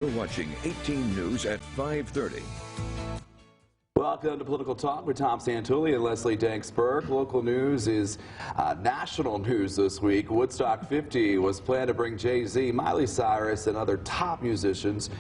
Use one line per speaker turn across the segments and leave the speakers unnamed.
You're watching 18 News at 5:30.
Welcome to Political Talk with Tom Santulli and Leslie Danksburg. Local news is national news this week. Woodstock 50 was planned to bring Jay-Z, Miley Cyrus, and other top musicians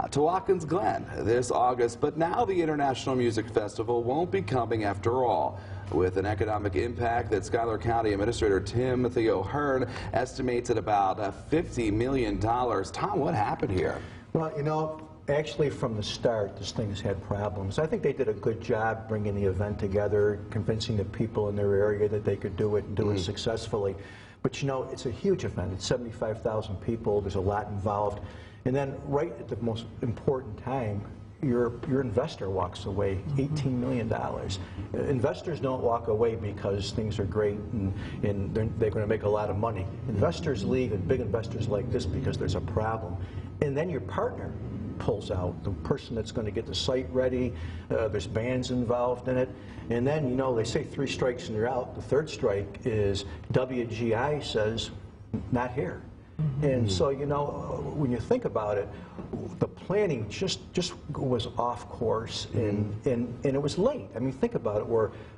to Watkins Glen this August, but now the International Music Festival won't be coming after all. With an economic impact that Schuyler County Administrator Timothy O'Hearn estimates at about $50 million. Tom, what happened here?
Well, you know, actually from the start, this thing has had problems. I think they did a good job bringing the event together, convincing the people in their area that they could do it and do it successfully. But you know, it's a huge event. It's 75,000 people. There's a lot involved. And then right at the most important time, your investor walks away, $18 million. Investors don't walk away because things are great and they're going to make a lot of money. Investors leave, and big investors like this, because there's a problem. And then your partner pulls out, the person that's going to get the site ready. There's bands involved in it. And then, you know, they say 3 strikes and you're out. The 3rd strike is WGI says, not here. And so, you know, when you think about it, the planning just was off course, and it was late. I mean, think about it.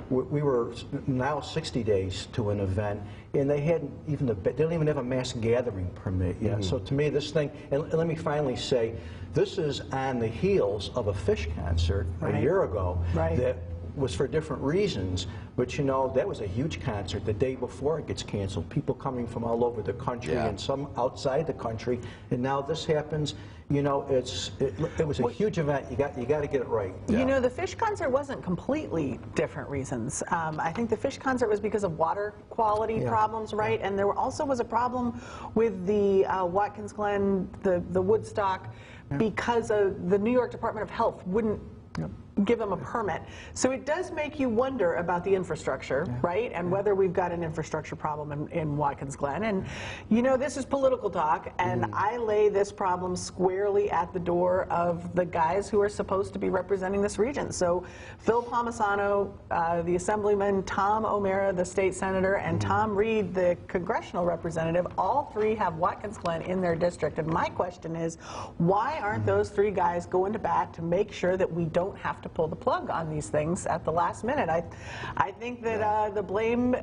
We were now 60 days to an event, and they hadn't even they don't even have a mass gathering permit yet. So to me, this thing, and let me finally say, this is on the heels of a Fish concert a year ago that was for different reasons, but you know, that was a huge concert. The day before it gets canceled, people coming from all over the country and some outside the country, and now this happens. You know, it was a huge event. You got to get it right.
You know, the Fish concert wasn't completely different reasons. I think the Fish concert was because of water quality problems, right? And there also was a problem with the Watkins Glen, the Woodstock, because of the New York Department of Health wouldn't give them a permit. So it does make you wonder about the infrastructure, right? And whether we've got an infrastructure problem in Watkins Glen. And, you know, this is political talk, and I lay this problem squarely at the door of the guys who are supposed to be representing this region. So Phil Palmisano, the Assemblyman, Tom O'Mara, the state senator, and Tom Reed, the congressional representative, all 3 have Watkins Glen in their district. And my question is, why aren't those 3 guys going to bat to make sure that we don't have to pull the plug on these things at the last minute? I think that the blame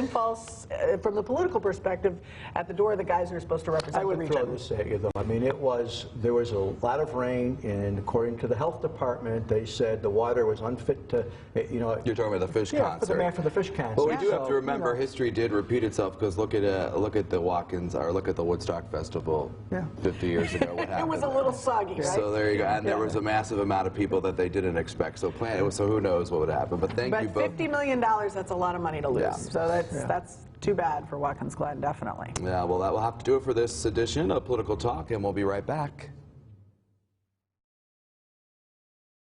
falls from the political perspective at the door of the guys who are supposed to represent the region.
I would throw this at you, though. I mean, there was a lot of rain, and according to the health department, they said the water was unfit to, you know.
You're talking about the Fish concert.
For the Fish concert.
Well, we do have to remember, history did repeat itself, because look at the Watkins, or look at the Woodstock Festival 50 years ago. What happened?
It was a little soggy, right?
So there you go, and there was a massive amount of people that they didn't expect. So who knows what would happen? But thank you both.
$50 million, that's a lot of money to lose. So that's too bad for Watkins Glen, definitely.
Yeah, well, that will have to do it for this edition of Political Talk, and we'll be right back.